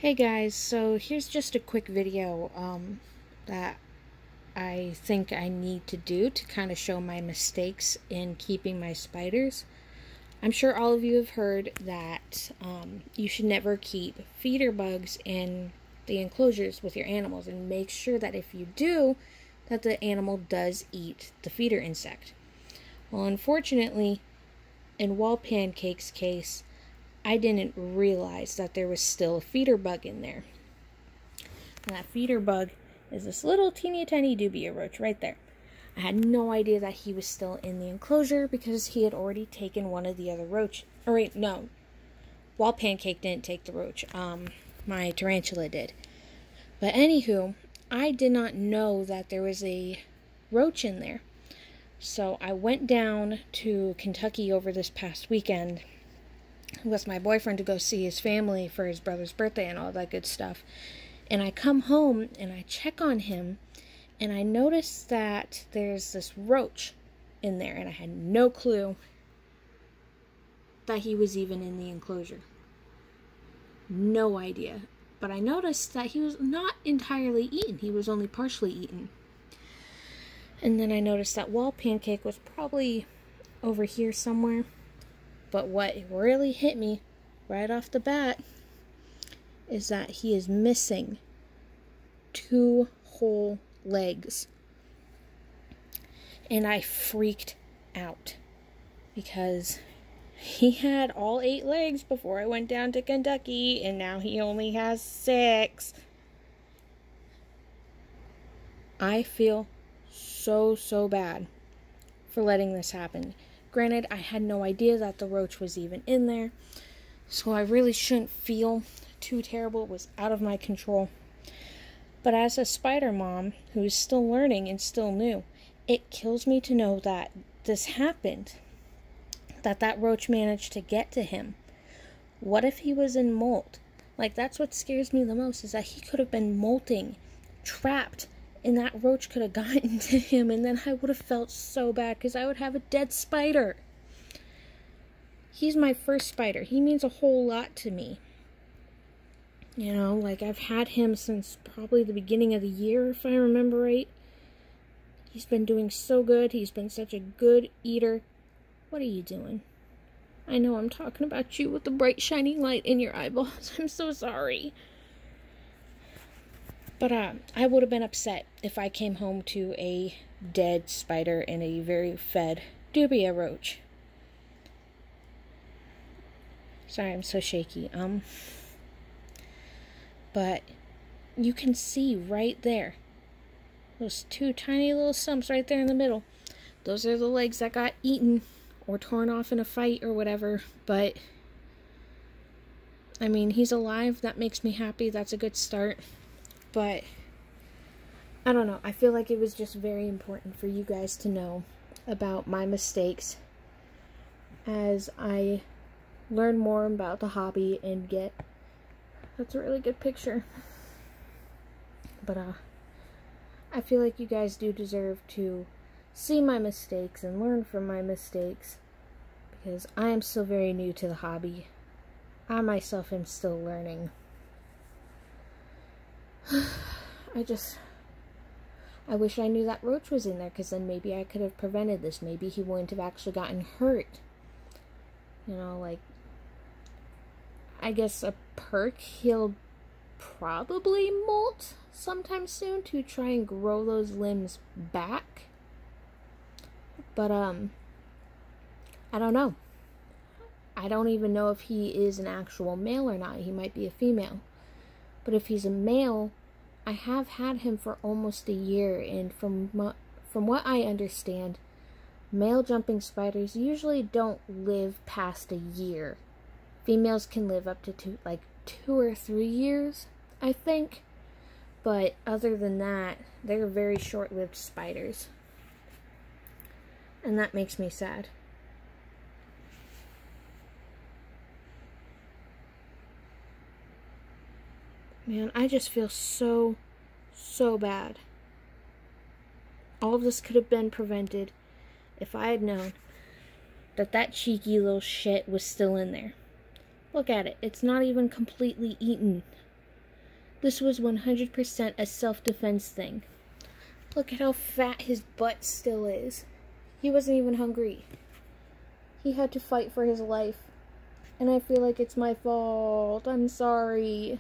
Hey guys, so here's just a quick video that I think I need to do to kind of show my mistakes in keeping my spiders. I'm sure all of you have heard that you should never keep feeder bugs in the enclosures with your animals, and make sure that if you do, that the animal does eat the feeder insect. Well, unfortunately, in Pancake's case, I didn't realize that there was still a feeder bug in there. And that feeder bug is this little teeny tiny dubia roach right there. I had no idea that he was still in the enclosure because he had already taken one of the other roaches. Or wait, no. Pancake didn't take the roach. My tarantula did. But anywho, I did not know that there was a roach in there. So I went down to Kentucky over this past weekend with my boyfriend to go see his family for his brother's birthday and all that good stuff. And I come home and I check on him, and I notice that there's this roach in there, and I had no clue that he was even in the enclosure. No idea. But I noticed that he was not entirely eaten. He was only partially eaten. And then I noticed that Pancake was probably over here somewhere. But what really hit me right off the bat is that he is missing 2 whole legs. And I freaked out because he had all 8 legs before I went down to Kentucky, and now he only has 6. I feel so bad for letting this happen. Granted, I had no idea that the roach was even in there, so I really shouldn't feel too terrible. It was out of my control. But as a spider mom who is still learning and still new, it kills me to know that this happened, that roach managed to get to him. What if he was in molt? Like, that's what scares me the most, is that he could have been molting, trapped, and that roach could have gotten to him, and then I would have felt so bad because I would have a dead spider. He's my first spider. He means a whole lot to me. You know, like, I've had him since probably the beginning of the year, if I remember right. He's been doing so good. He's been such a good eater. What are you doing? I know I'm talking about you with the bright shining light in your eyeballs. I'm so sorry. But I would have been upset if I came home to a dead spider and a very fed dubia roach. Sorry, I'm so shaky. But you can see right there, those 2 tiny little stumps right there in the middle. Those are the legs that got eaten or torn off in a fight or whatever. But, I mean, he's alive. That makes me happy. That's a good start. But, I don't know. I feel like it was just very important for you guys to know about my mistakes as I learn more about the hobby and get... That's a really good picture. But, I feel like you guys do deserve to see my mistakes and learn from my mistakes, because I am still very new to the hobby. I myself am still learning. I wish I knew that roach was in there, because then maybe I could have prevented this. Maybe he wouldn't have actually gotten hurt. You know, like, I guess a perk, he'll probably molt sometime soon to try and grow those limbs back. But, I don't know. I don't even know if he is an actual male or not. He might be a female. But if he's a male, I have had him for almost a year, and from what I understand, male jumping spiders usually don't live past a year. Females can live up to 2 or 3 years, I think. But other than that, they're very short-lived spiders. And that makes me sad. Man, I just feel so bad. All of this could have been prevented if I had known that cheeky little shit was still in there. Look at it. It's not even completely eaten. This was 100% a self-defense thing. Look at how fat his butt still is. He wasn't even hungry. He had to fight for his life. And I feel like it's my fault. I'm sorry.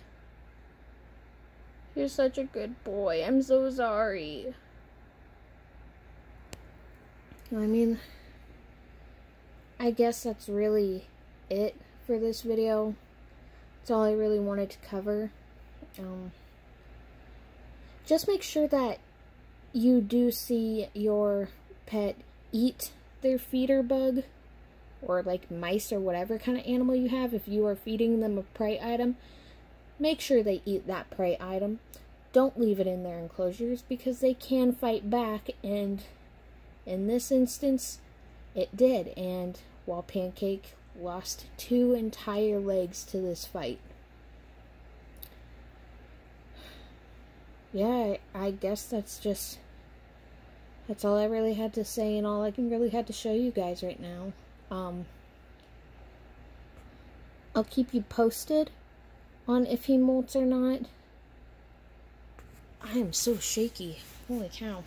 You're such a good boy. I'm so sorry. I mean, I guess that's really it for this video. That's all I really wanted to cover. Just make sure that you do see your pet eat their feeder bug, or like mice or whatever kind of animal you have. If you are feeding them a prey item, make sure they eat that prey item. Don't leave it in their enclosures because they can fight back, and in this instance, it did. And while Pancake lost 2 entire legs to this fight. Yeah, I guess that's all I really had to say, and all I can really had to show you guys right now. I'll keep you posted on if he molts or not. I am so shaky. Holy cow.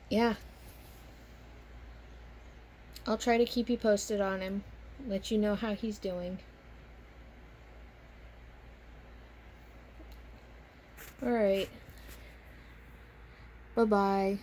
Yeah. I'll try to keep you posted on him. Let you know how he's doing. Alright. Bye-bye.